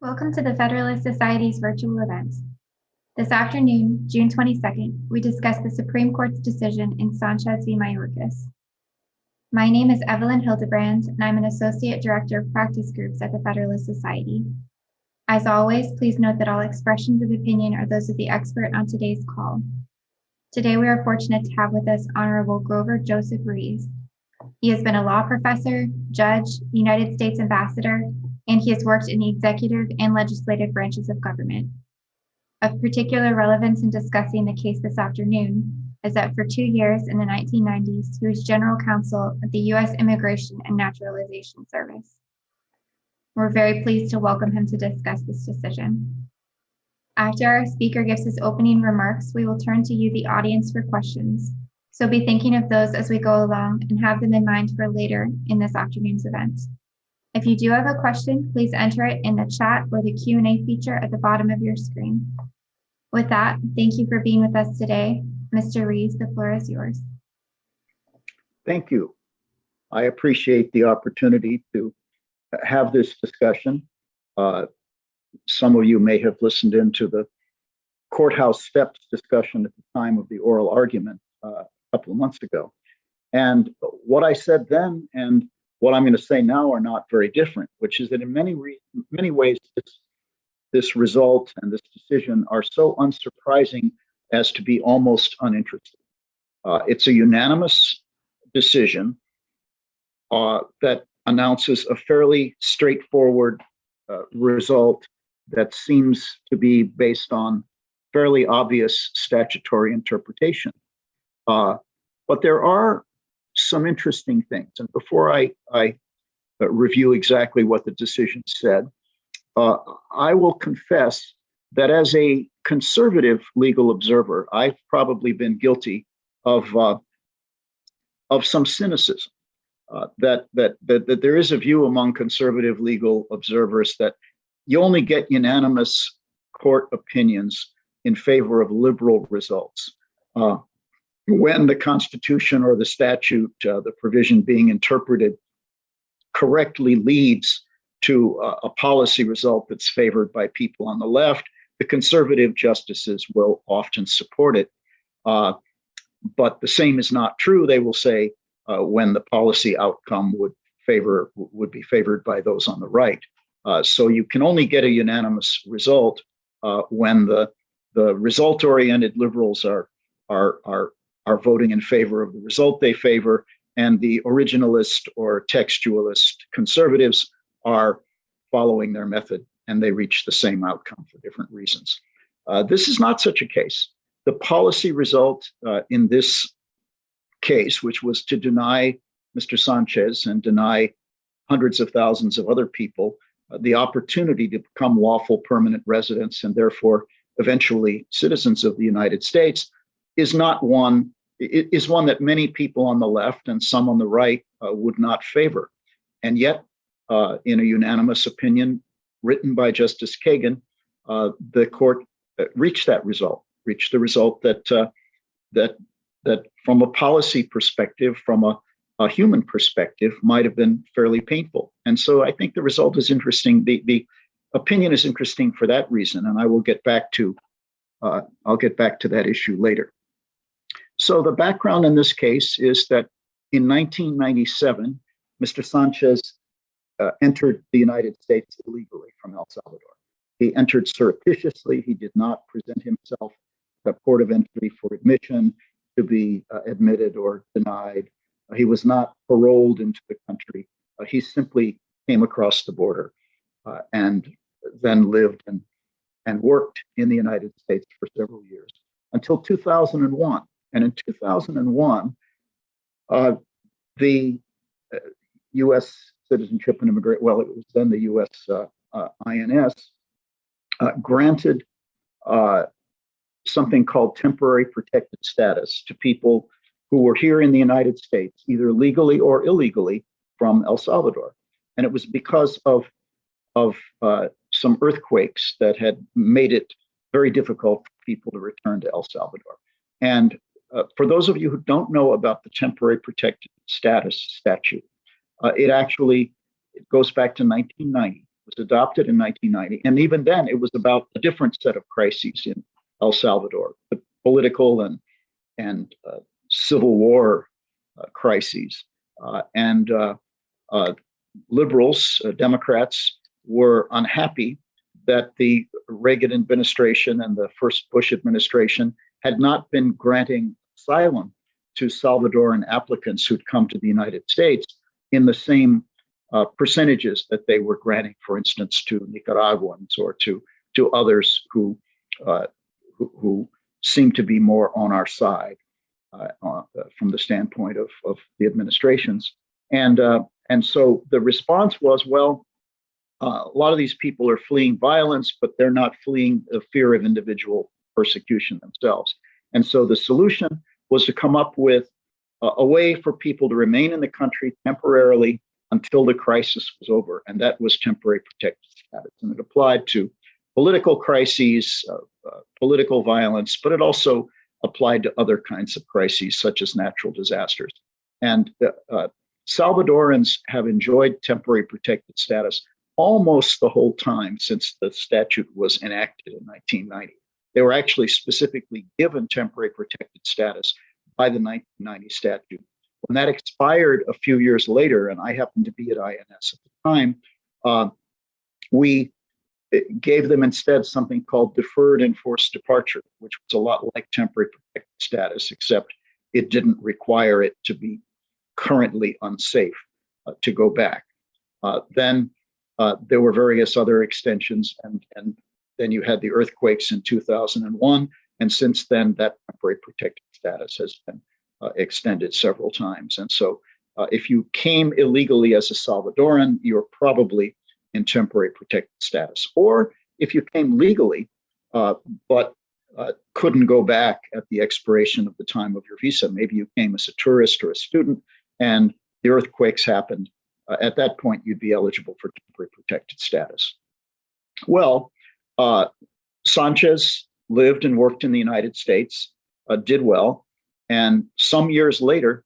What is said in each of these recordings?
Welcome to the Federalist Society's virtual event. This afternoon, June 22nd, we discuss the Supreme Court's decision in Sanchez v. Mayorkas. My name is Evelyn Hildebrand, and I'm an Associate Director of Practice Groups at the Federalist Society. As always, please note that all expressions of opinion are those of the expert on today's call. Today, we are fortunate to have with us Honorable Grover Joseph Rees. He has been a law professor, judge, United States ambassador, and he has worked in the executive and legislative branches of government. Of particular relevance in discussing the case this afternoon is that for 2 years in the 1990s, he was general counsel of the U.S. Immigration and Naturalization Service. We're very pleased to welcome him to discuss this decision. After our speaker gives his opening remarks, we will turn to you, the audience, for questions. So be thinking of those as we go along and have them in mind for later in this afternoon's event. If you do have a question, please enter it in the chat or the Q&A feature at the bottom of your screen. With that, thank you for being with us today. Mr. Rees, the floor is yours. Thank you. I appreciate the opportunity to have this discussion. Some of you may have listened into the Courthouse steps discussion at the time of the oral argument a couple of months ago. And what I said then and what I'm going to say now are not very different, which is that in many ways, this result and this decision are so unsurprising as to be almost uninteresting. It's a unanimous decision that announces a fairly straightforward result that seems to be based on fairly obvious statutory interpretation. But there are some interesting things. And before I review exactly what the decision said, I will confess that as a conservative legal observer, I've probably been guilty of some cynicism. That there is a view among conservative legal observers that you only get unanimous court opinions in favor of liberal results. When the Constitution or the statute, the provision being interpreted correctly leads to a policy result that's favored by people on the left, the conservative justices will often support it. But the same is not true, they will say, when the policy outcome would be favored by those on the right. So you can only get a unanimous result when the result-oriented liberals are voting in favor of the result they favor, and the originalist or textualist conservatives are following their method, and they reach the same outcome for different reasons. This is not such a case. The policy result in this case, which was to deny Mr. Sanchez and deny hundreds of thousands of other people the opportunity to become lawful permanent residents and therefore eventually citizens of the United States, is one that many people on the left and some on the right would not favor. And yet, in a unanimous opinion written by Justice Kagan, the court reached the result that from a policy perspective, from a human perspective, might have been fairly painful. And so I think the result is interesting. The opinion is interesting for that reason, and I will get back to I'll get back to that issue later. So the background in this case is that in 1997, Mr. Sanchez entered the United States illegally from El Salvador. He entered surreptitiously. He did not present himself at a port of entry for admission to be admitted or denied. He was not paroled into the country. He simply came across the border and then lived and worked in the United States for several years until 2001. And in 2001, the U.S. Citizenship and Immigration, well, it was then the U.S. INS, granted something called temporary protected status to people who were here in the United States, either legally or illegally, from El Salvador. And it was because of some earthquakes that had made it very difficult for people to return to El Salvador. And for those of you who don't know about the temporary protected status statute, it goes back to 1990. It was adopted in 1990. And even then, it was about a different set of crises in El Salvador, the political and civil war crises. And liberals, Democrats, were unhappy that the Reagan administration and the first Bush administration had not been granting asylum to Salvadoran applicants who'd come to the United States in the same percentages that they were granting, for instance, to Nicaraguans or to others who seem to be more on our side from the standpoint of the administrations. And so the response was, well, a lot of these people are fleeing violence, but they're not fleeing the fear of individual persecution themselves. And so the solution was to come up with a way for people to remain in the country temporarily until the crisis was over. And that was temporary protected status. And it applied to political crises, political violence, but it also applied to other kinds of crises, such as natural disasters. And Salvadorans have enjoyed temporary protected status almost the whole time since the statute was enacted in 1990. They were actually specifically given temporary protected status by the 1990 statute. When that expired a few years later, and I happened to be at INS at the time, we gave them instead something called deferred enforced departure, which was a lot like temporary protected status, except it didn't require it to be currently unsafe to go back. Then there were various other extensions, and then you had the earthquakes in 2001, and since then that temporary protected status has been extended several times. And so if you came illegally as a Salvadoran, you're probably in temporary protected status. Or if you came legally, but couldn't go back at the expiration of the time of your visa, maybe you came as a tourist or a student and the earthquakes happened, at that point, you'd be eligible for temporary protected status. Well, Sanchez lived and worked in the United States, did well. And some years later,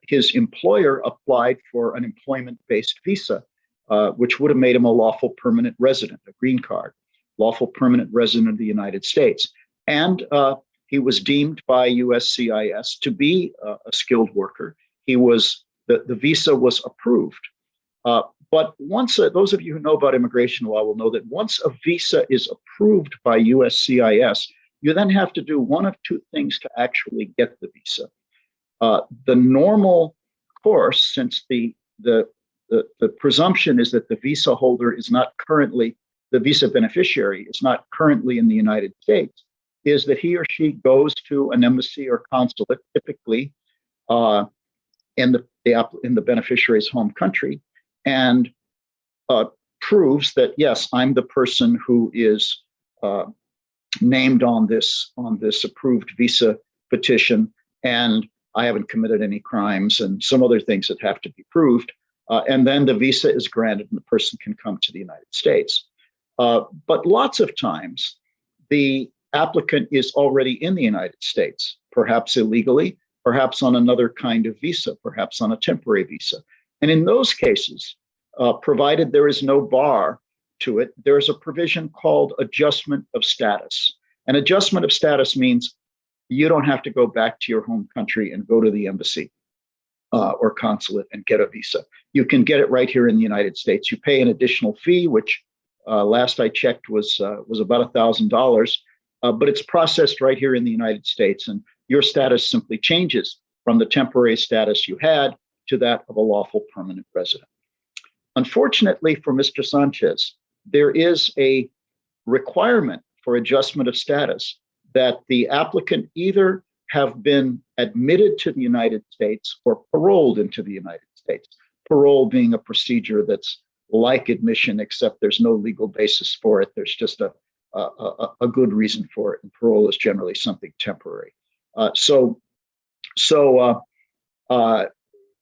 his employer applied for an employment-based visa, which would have made him a lawful permanent resident, a green card, lawful permanent resident of the United States. And he was deemed by U.S.CIS to be a skilled worker. The visa was approved. But once, those of you who know about immigration law will know that once a visa is approved by U.S.CIS, you then have to do one of two things to actually get the visa. The normal course, since the presumption is that the visa holder is not currently, the visa beneficiary is not currently in the United States, is that he or she goes to an embassy or consulate, typically in the beneficiary's home country, and proves that, yes, I'm the person who is named on this approved visa petition, and I haven't committed any crimes and some other things that have to be proved. And then the visa is granted and the person can come to the United States. But lots of times, the applicant is already in the United States, perhaps illegally, perhaps on another kind of visa, perhaps on a temporary visa. And in those cases, provided there is no bar to it, there's a provision called adjustment of status. And adjustment of status means you don't have to go back to your home country and go to the embassy or consulate and get a visa. You can get it right here in the United States. You pay an additional fee, which last I checked was about $1,000, but it's processed right here in the United States, and your status simply changes from the temporary status you had to that of a lawful permanent resident. Unfortunately for Mr. Sanchez, there is a requirement for adjustment of status that the applicant either have been admitted to the United States or paroled into the United States. Parole being a procedure that's like admission, except there's no legal basis for it. There's just a good reason for it, and parole is generally something temporary. So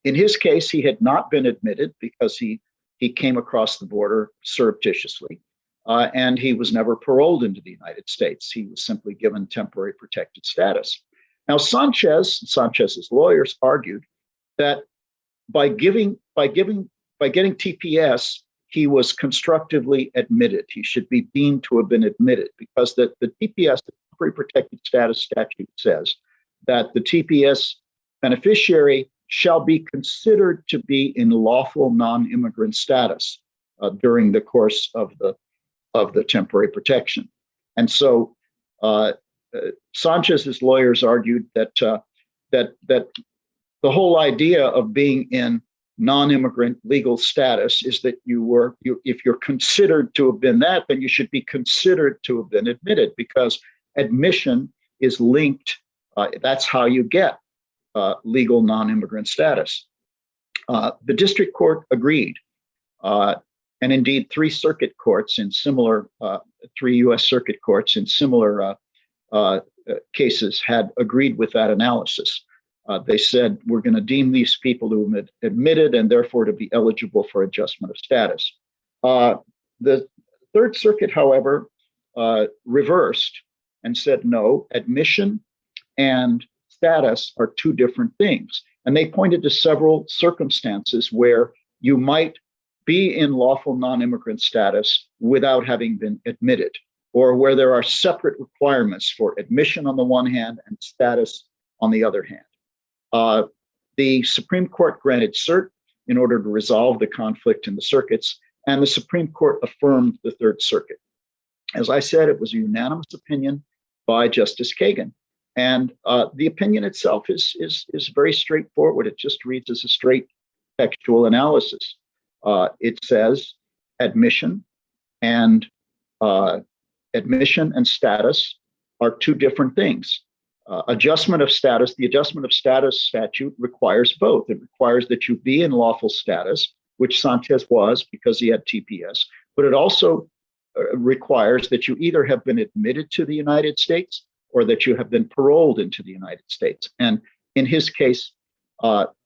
in his case, he had not been admitted because he came across the border surreptitiously, and he was never paroled into the United States. He was simply given temporary protected status. Now, Sanchez's lawyers argued that by getting TPS, he was constructively admitted. He should be deemed to have been admitted because the TPS, the Temporary Protected Status statute, says that the TPS beneficiary shall be considered to be in lawful non-immigrant status during the course of the temporary protection. And so Sanchez's lawyers argued that the whole idea of being in non-immigrant legal status is that if you're considered to have been that, then you should be considered to have been admitted, because admission is linked. That's how you get legal non-immigrant status. The district court agreed, and indeed three U.S. circuit courts in similar cases had agreed with that analysis. They said, we're going to deem these people to have been admitted and therefore to be eligible for adjustment of status. The Third Circuit, however, reversed and said, no, admission and status are two different things. And they pointed to several circumstances where you might be in lawful non-immigrant status without having been admitted, or where there are separate requirements for admission on the one hand and status on the other hand. The Supreme Court granted cert in order to resolve the conflict in the circuits, and the Supreme Court affirmed the Third Circuit. As I said, it was a unanimous opinion by Justice Kagan. And the opinion itself is very straightforward. It just reads as a straight textual analysis. It says admission and status are two different things. Adjustment of status, the adjustment of status statute requires both. It requires that you be in lawful status, which Sanchez was because he had TPS, but it also requires that you either have been admitted to the United States or that you have been paroled into the United States. And in his case,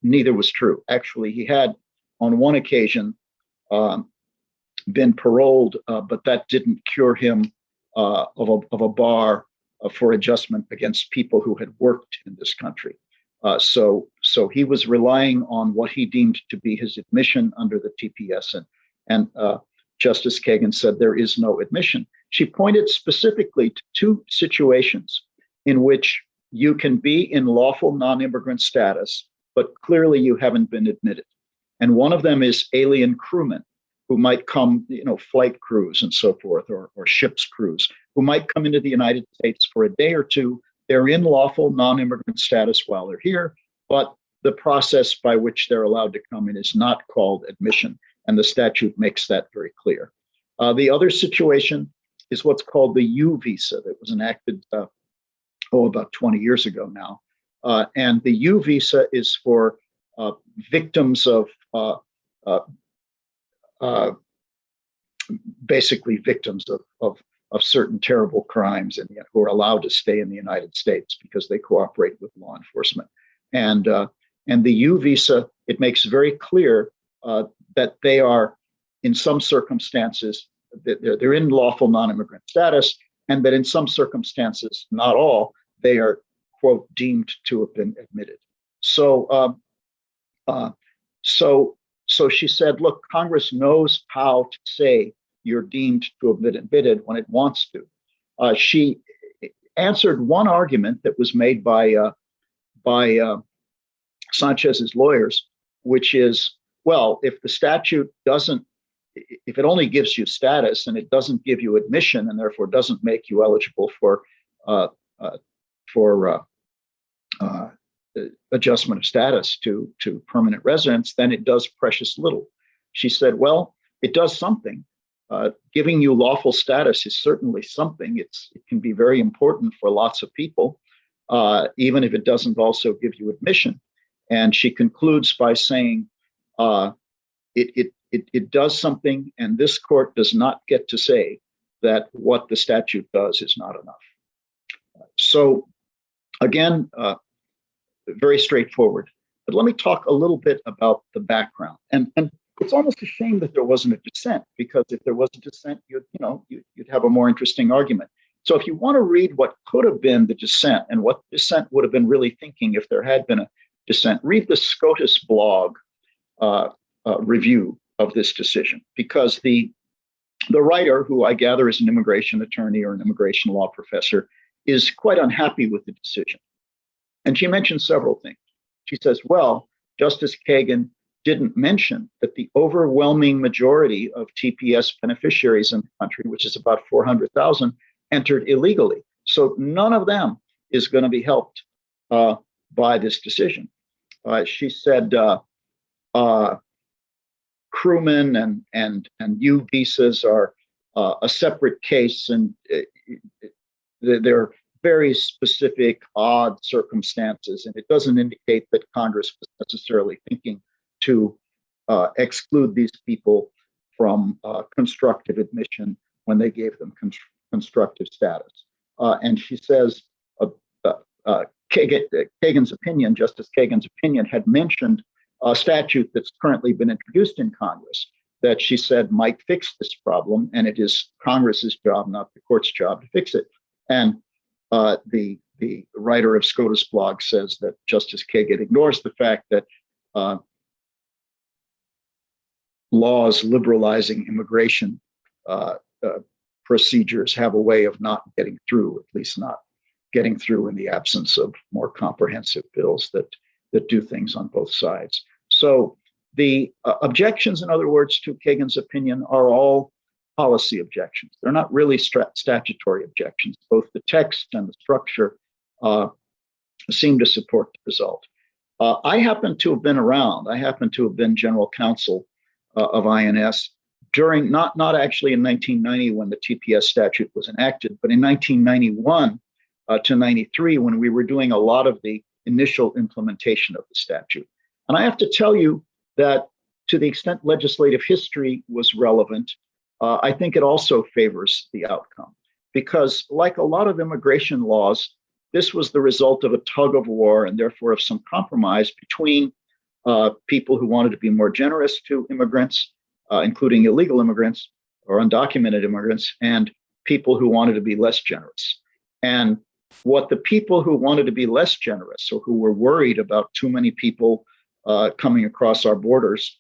neither was true. Actually, he had on one occasion been paroled, but that didn't cure him of a bar for adjustment against people who had worked in this country. So he was relying on what he deemed to be his admission under the TPS, and Justice Kagan said there is no admission. She pointed specifically to two situations in which you can be in lawful non-immigrant status, but clearly you haven't been admitted. And one of them is alien crewmen who might come, flight crews and so forth, or ship's crews, who might come into the United States for a day or two. They're in lawful non-immigrant status while they're here, but the process by which they're allowed to come in is not called admission, and the statute makes that very clear. The other situation is what's called the U visa that was enacted, about 20 years ago now. And the U visa is for victims of basically victims of certain terrible crimes, and who are allowed to stay in the United States because they cooperate with law enforcement. And the U visa, it makes very clear that they are, in some circumstances, they're in lawful non-immigrant status, and that in some circumstances, not all, they are, quote, deemed to have been admitted. So she said, look, Congress knows how to say you're deemed to have been admitted when it wants to. She answered one argument that was made by Sanchez's lawyers, which is, well, if the statute doesn't, if it only gives you status and it doesn't give you admission and therefore doesn't make you eligible for adjustment of status to permanent residence, then it does precious little. She said, well, it does something. Giving you lawful status is certainly something. It can be very important for lots of people, even if it doesn't also give you admission. And she concludes by saying, it does something, and this court does not get to say that what the statute does is not enough. So again, very straightforward. But let me talk a little bit about the background. And it's almost a shame that there wasn't a dissent, because if there was a dissent, you'd have a more interesting argument. So if you want to read what could have been the dissent and what the dissent would have been really thinking if there had been a dissent, read the SCOTUS blog review of this decision, because the writer, who I gather is an immigration attorney or an immigration law professor, is quite unhappy with the decision. And she mentions several things. She says, well, Justice Kagan didn't mention that the overwhelming majority of TPS beneficiaries in the country, which is about 400,000, entered illegally. So none of them is going to be helped by this decision. She said crewmen and U visas are a separate case, and they're very specific, odd circumstances, and it doesn't indicate that Congress was necessarily thinking to exclude these people from constructive admission when they gave them constructive status. And she says Kagan's opinion, Justice Kagan's opinion, had mentioned a statute that's currently been introduced in Congress that she said might fix this problem, and it is Congress's job, not the court's job, to fix it. And the writer of SCOTUS blog says that Justice Kagan ignores the fact that laws liberalizing immigration procedures have a way of not getting through, at least not getting through in the absence of more comprehensive bills that do things on both sides. So the objections, in other words, to Kagan's opinion are all policy objections. They're not really statutory objections. Both the text and the structure seem to support the result. I happen to have been around. I happen to have been general counsel of INS during, not actually in 1990 when the TPS statute was enacted, but in 1991 to 93 when we were doing a lot of the initial implementation of the statute. And I have to tell you that to the extent legislative history was relevant, I think it also favors the outcome, because like a lot of immigration laws, this was the result of a tug of war and therefore of some compromise between people who wanted to be more generous to immigrants, including illegal immigrants or undocumented immigrants, and people who wanted to be less generous. And what the people who wanted to be less generous, or who were worried about too many people coming across our borders,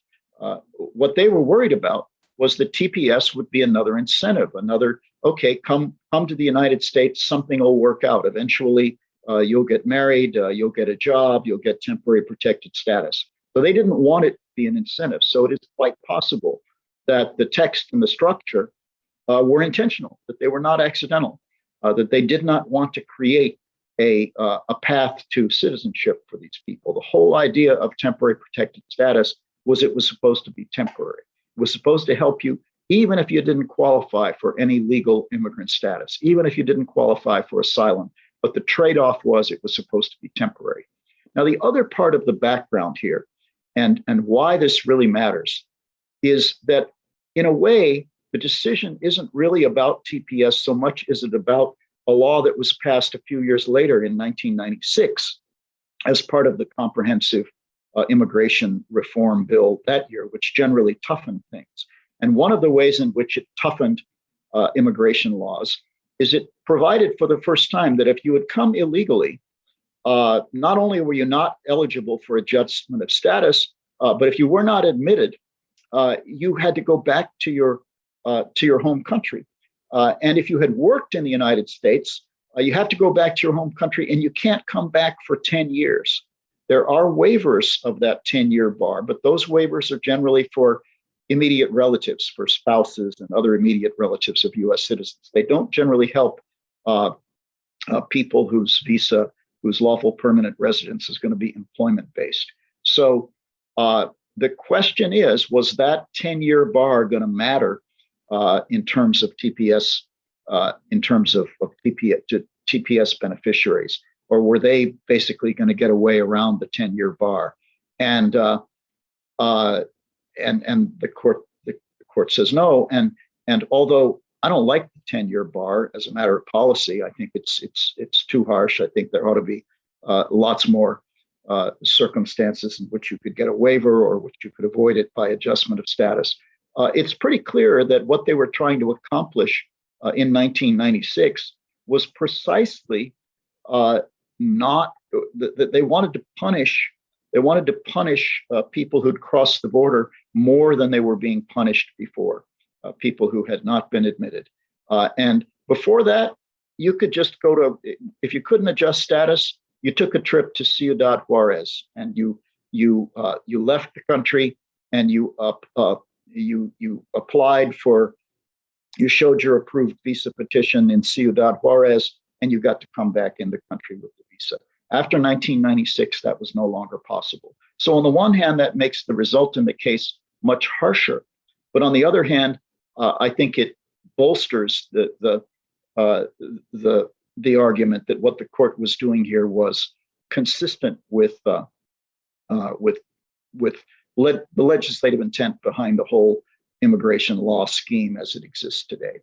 what they were worried about was that TPS would be another incentive, another, okay, come to the United States, something will work out. Eventually, you'll get married, you'll get a job, you'll get temporary protected status. So they didn't want it to be an incentive. So it is quite possible that the text and the structure were intentional, that they were not accidental, that they did not want to create a path to citizenship for these people. The whole idea of temporary protected status was it was supposed to be temporary. It was supposed to help you even if you didn't qualify for any legal immigrant status, even if you didn't qualify for asylum. But the trade-off was it was supposed to be temporary. Now, the other part of the background here, and why this really matters, is that in a way, the decision isn't really about TPS so much as it about a law that was passed a few years later in 1996 as part of the comprehensive immigration reform bill that year, which generally toughened things. And one of the ways in which it toughened immigration laws is it provided for the first time that if you had come illegally, not only were you not eligible for adjustment of status, but if you were not admitted, you had to go back to your home country. And if you had worked in the United States, you have to go back to your home country, and you can't come back for 10 years. There are waivers of that 10-year bar, but those waivers are generally for immediate relatives, for spouses and other immediate relatives of U.S. citizens. They don't generally help people whose lawful permanent residence is going to be employment-based. So the question is, was that 10-year bar going to matter in terms of TPS, in terms of TPS beneficiaries, or were they basically going to get away around the 10-year bar? And the court says no. And although I don't like the 10-year bar as a matter of policy, I think it's too harsh. I think there ought to be lots more circumstances in which you could get a waiver or which you could avoid it by adjustment of status. It's pretty clear that what they were trying to accomplish in 1996 was precisely not that they wanted to punish They wanted to punish people who'd crossed the border more than they were being punished before, people who had not been admitted. And before that, you could just go to, if you couldn't adjust status, you took a trip to Ciudad Juarez, and you left the country, and you applied for, you showed your approved visa petition in Ciudad Juarez, and you got to come back in the country with the visa. After 1996, that was no longer possible. So on the one hand, that makes the result in the case much harsher, but on the other hand, I think it bolsters the argument that what the court was doing here was consistent with the legislative intent behind the whole immigration law scheme as it exists today.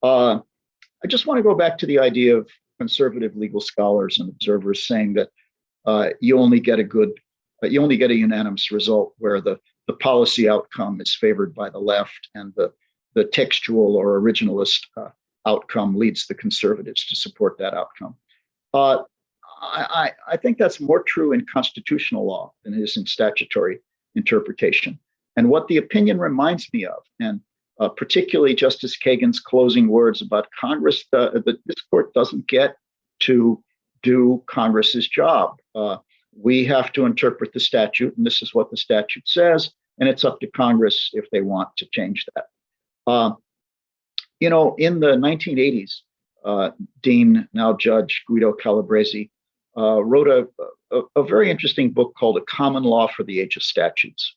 I just want to go back to the idea of conservative legal scholars and observers saying that you only get a unanimous result where the policy outcome is favored by the left, and the textual or originalist outcome leads the conservatives to support that outcome. I think that's more true in constitutional law than it is in statutory interpretation. And what the opinion reminds me of, and particularly Justice Kagan's closing words about Congress, that this court doesn't get to do Congress's job. We have to interpret the statute, and this is what the statute says, and it's up to Congress if they want to change that. In the 1980s, Dean, now Judge Guido Calabresi, wrote a very interesting book called A Common Law for the Age of Statutes.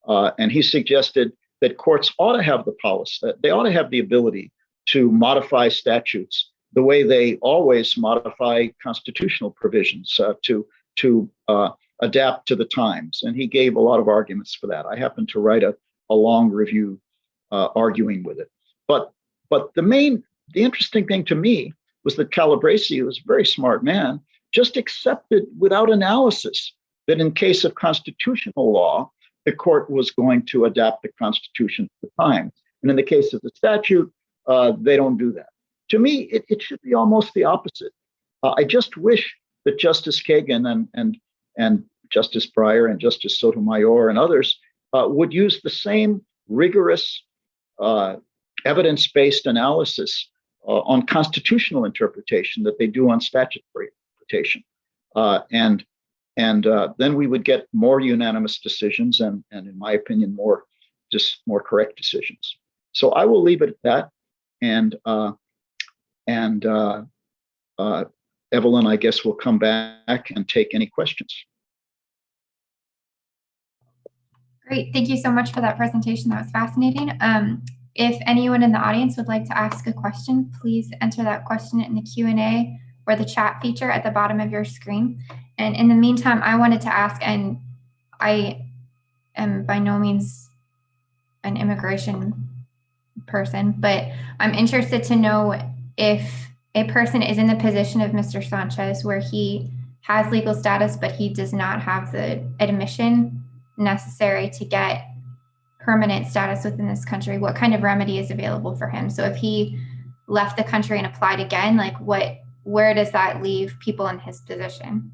And he suggested that courts ought to have the policy, they ought to have the ability to modify statutes the way they always modify constitutional provisions to adapt to the times. And he gave a lot of arguments for that. I happened to write a long review arguing with it. But the interesting thing to me was that Calabresi, who was a very smart man, just accepted without analysis that in case of constitutional law, the court was going to adapt the Constitution to the times. And in the case of the statute, they don't do that. To me, it should be almost the opposite. I just wish that Justice Kagan and Justice Breyer and Justice Sotomayor and others would use the same rigorous evidence-based analysis on constitutional interpretation that they do on statutory interpretation. And then we would get more unanimous decisions and in my opinion, more correct decisions. So I will leave it at that. And Evelyn, I guess we'll come back and take any questions. Great, thank you so much for that presentation. That was fascinating. If anyone in the audience would like to ask a question, please enter that question in the Q&A or the chat feature at the bottom of your screen. And in the meantime, I wanted to ask, and I am by no means an immigration person, but I'm interested to know if a person is in the position of Mr. Sanchez, where he has legal status, but he does not have the admission necessary to get permanent status within this country, what kind of remedy is available for him? So if he left the country and applied again, where does that leave people in his position?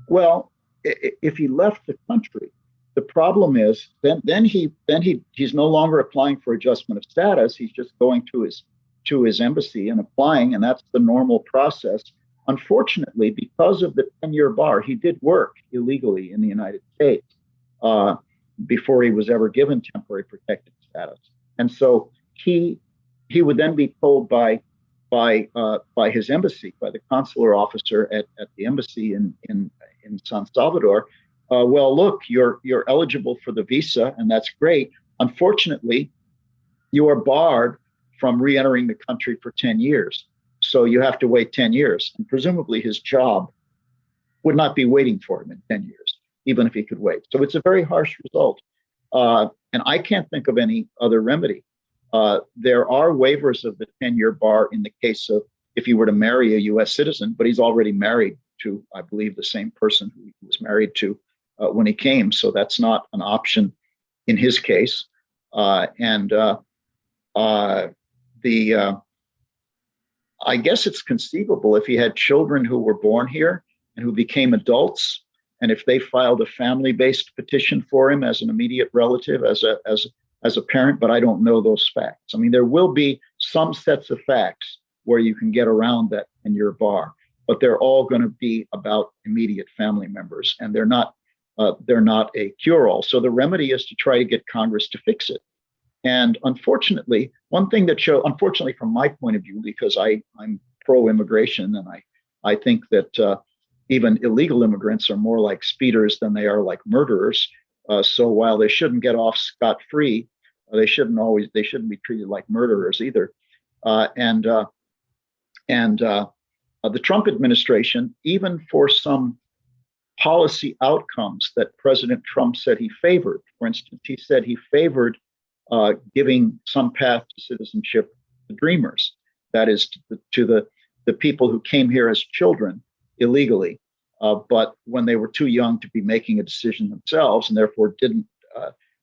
Well, if he left the country, the problem is then he's no longer applying for adjustment of status. He's just going to his embassy and applying, and that's the normal process. Unfortunately, because of the 10-year bar, he did work illegally in the United States before he was ever given temporary protected status, and so he would then be told by his embassy, by the consular officer at the embassy in San Salvador, well, look, you're eligible for the visa, and that's great. Unfortunately, you are barred from re-entering the country for 10 years. So you have to wait 10 years. And presumably his job would not be waiting for him in 10 years, even if he could wait. So it's a very harsh result. And I can't think of any other remedy. There are waivers of the 10-year bar in the case of if he were to marry a U.S. citizen, but he's already married to, I believe, the same person who he was married to when he came. So that's not an option in his case. I guess it's conceivable if he had children who were born here and who became adults and if they filed a family-based petition for him as an immediate relative, as a parent, but I don't know those facts. I mean, there will be some sets of facts where you can get around that in your bar, but they're all going to be about immediate family members, and they're not a cure-all. So the remedy is to try to get Congress to fix it. And unfortunately, one thing that unfortunately from my point of view, because I'm pro-immigration, and I think that even illegal immigrants are more like speeders than they are like murderers. So while they shouldn't get off scot-free, they shouldn't be treated like murderers either. And the Trump administration, even for some policy outcomes that President Trump said he favored, for instance, he said he favored giving some path to citizenship to dreamers, that is to the people who came here as children illegally, but when they were too young to be making a decision themselves, and therefore didn't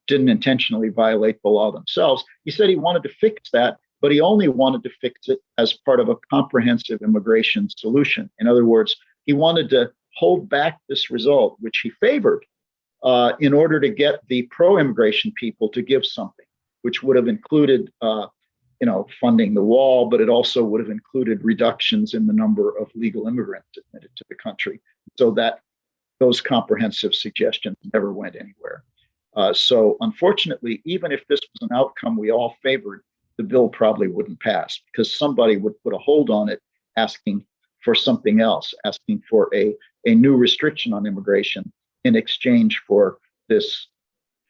intentionally violate the law themselves. He said he wanted to fix that, but he only wanted to fix it as part of a comprehensive immigration solution. In other words, he wanted to hold back this result, which he favored, in order to get the pro-immigration people to give something, which would have included funding the wall, but it also would have included reductions in the number of legal immigrants admitted to the country, so that those comprehensive suggestions never went anywhere. So unfortunately, even if this was an outcome we all favored, the bill probably wouldn't pass, because somebody would put a hold on it, asking for something else, asking for a new restriction on immigration in exchange for this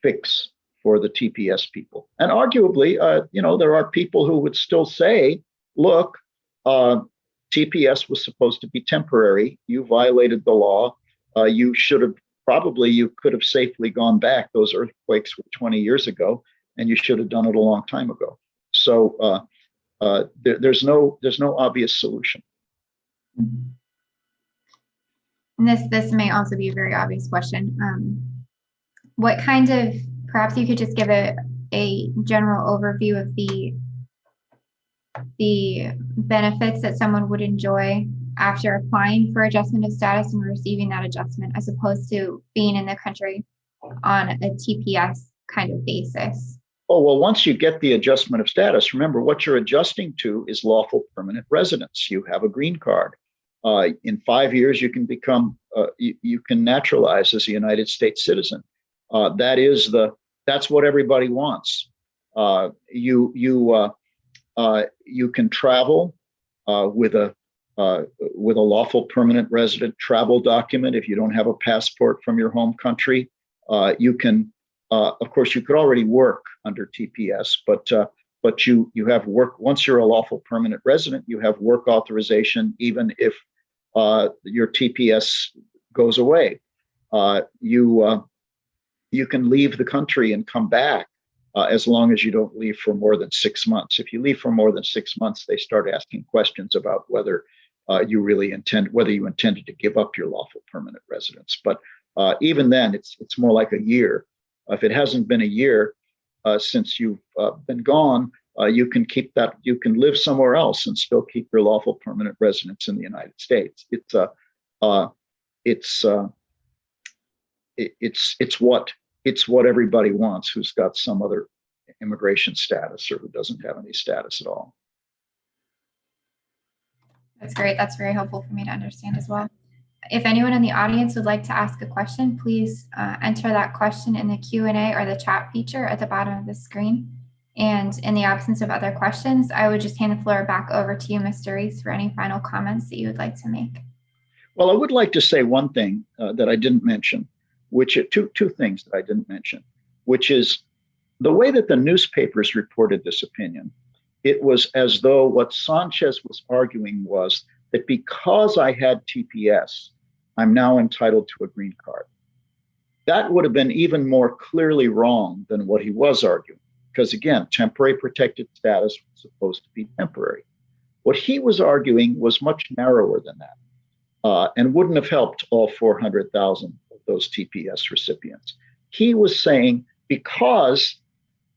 fix for the TPS people. And arguably, there are people who would still say, look, TPS was supposed to be temporary. You violated the law. You could have safely gone back. Those earthquakes were 20 years ago, and you should have done it a long time ago. So there's no obvious solution. And this may also be a very obvious question. What kind of, perhaps you could just give a general overview of the benefits that someone would enjoy after applying for adjustment of status and receiving that adjustment, as opposed to being in the country on a TPS kind of basis? Oh, well, once you get the adjustment of status, remember what you're adjusting to is lawful permanent residence. You have a green card. In 5 years, you can become, you can naturalize as a United States citizen. That's what everybody wants. You can travel with a lawful permanent resident travel document if you don't have a passport from your home country. You can, of course, you could already work under TPS, but you have work. Once you're a lawful permanent resident, you have work authorization, even if your TPS goes away. You can leave the country and come back as long as you don't leave for more than 6 months. If you leave for more than 6 months, they start asking questions about whether you intended to give up your lawful permanent residence. But even then, it's more like a year. If it hasn't been a year since you've been gone, you can keep that. You can live somewhere else and still keep your lawful permanent residence in the United States. It's what everybody wants who's got some other immigration status or who doesn't have any status at all. That's great. That's very helpful for me to understand as well. If anyone in the audience would like to ask a question, please enter that question in the Q&A or the chat feature at the bottom of the screen. And in the absence of other questions, I would just hand the floor back over to you, Mr. Reese, for any final comments that you would like to make. Well, I would like to say one thing that I didn't mention, which two things that I didn't mention, which is the way that the newspapers reported this opinion. It was as though what Sanchez was arguing was that because I had TPS, I'm now entitled to a green card. That would have been even more clearly wrong than what he was arguing, because again, temporary protected status was supposed to be temporary. What he was arguing was much narrower than that, and wouldn't have helped all 400,000 of those TPS recipients. He was saying, because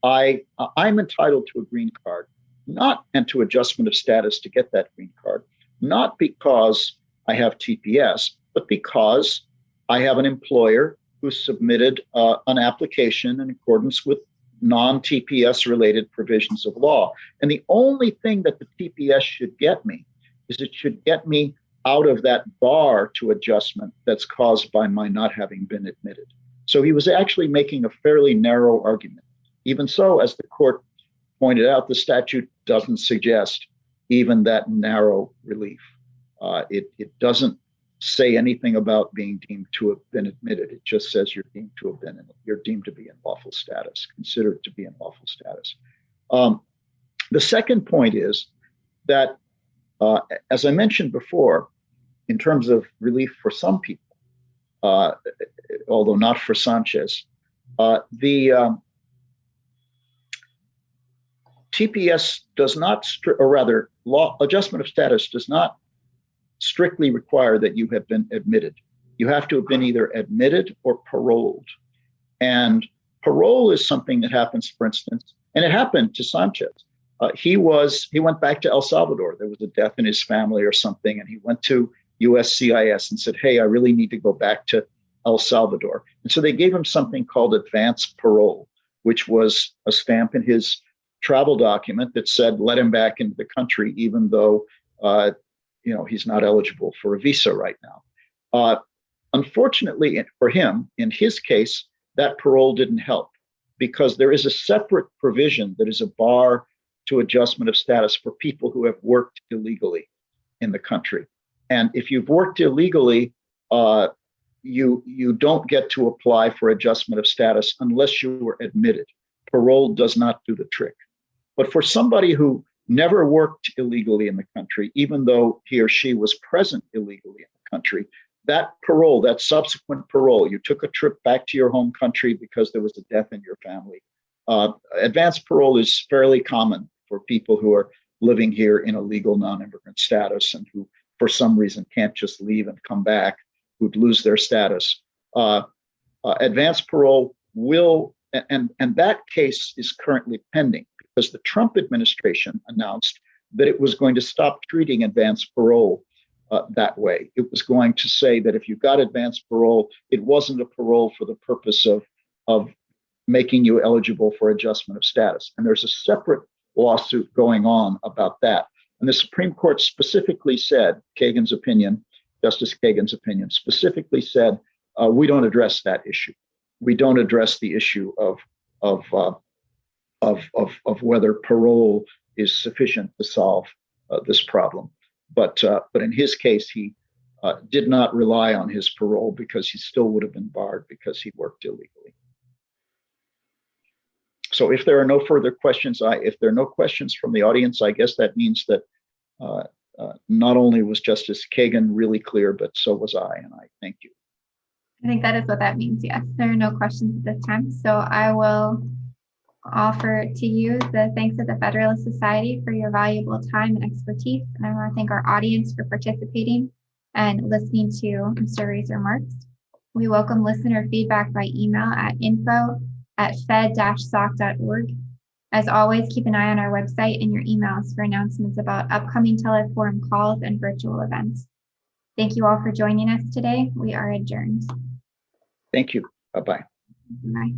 I'm entitled to a green card, and to adjustment of status to get that green card, not because I have TPS, but because I have an employer who submitted an application in accordance with non-TPS related provisions of law. And the only thing that the TPS should get me is it should get me out of that bar to adjustment that's caused by my not having been admitted. So he was actually making a fairly narrow argument. Even so, as the court pointed out, the statute doesn't suggest even that narrow relief. It doesn't say anything about being deemed to have been admitted. It just says you're deemed to be in lawful status, considered to be in lawful status. The second point is that, as I mentioned before, in terms of relief for some people, although not for Sanchez, the TPS does not, or rather, law adjustment of status does not strictly require that you have been admitted. You have to have been either admitted or paroled. And parole is something that happens, for instance, and it happened to Sanchez. He went back to El Salvador. There was a death in his family or something, and he went to U.S.CIS and said, hey, I really need to go back to El Salvador. And so they gave him something called advance parole, which was a stamp in his travel document that said, let him back into the country, even though he's not eligible for a visa right now. Unfortunately for him, in his case, that parole didn't help because there is a separate provision that is a bar to adjustment of status for people who have worked illegally in the country. And if you've worked illegally, you don't get to apply for adjustment of status unless you were admitted. Parole does not do the trick. But for somebody who never worked illegally in the country, even though he or she was present illegally in the country, that parole, that subsequent parole, you took a trip back to your home country because there was a death in your family. Advanced parole is fairly common for people who are living here in a legal non-immigrant status and who, for some reason, can't just leave and come back, who'd lose their status. Advanced parole will, and that case is currently pending, because the Trump administration announced that it was going to stop treating advanced parole that way. It was going to say that if you got advanced parole, it wasn't a parole for the purpose of making you eligible for adjustment of status. And there's a separate lawsuit going on about that. And the Supreme Court specifically said, Justice Kagan's opinion, specifically said, we don't address that issue. We don't address the issue of whether parole is sufficient to solve this problem. But in his case, he did not rely on his parole because he still would have been barred because he worked illegally. So if there are no further questions, if there are no questions from the audience, I guess that means that not only was Justice Kagan really clear, but so was I, and I thank you. I think that is what that means, yes. There are no questions at this time. So I will offer to you the thanks of the Federalist Society for your valuable time and expertise. And I want to thank our audience for participating and listening to Mr. Ray's remarks. We welcome listener feedback by email at info@fed-soc.org. As always, keep an eye on our website and your emails for announcements about upcoming Teleforum calls and virtual events. Thank you all for joining us today. We are adjourned. Thank you. Bye-bye. Bye.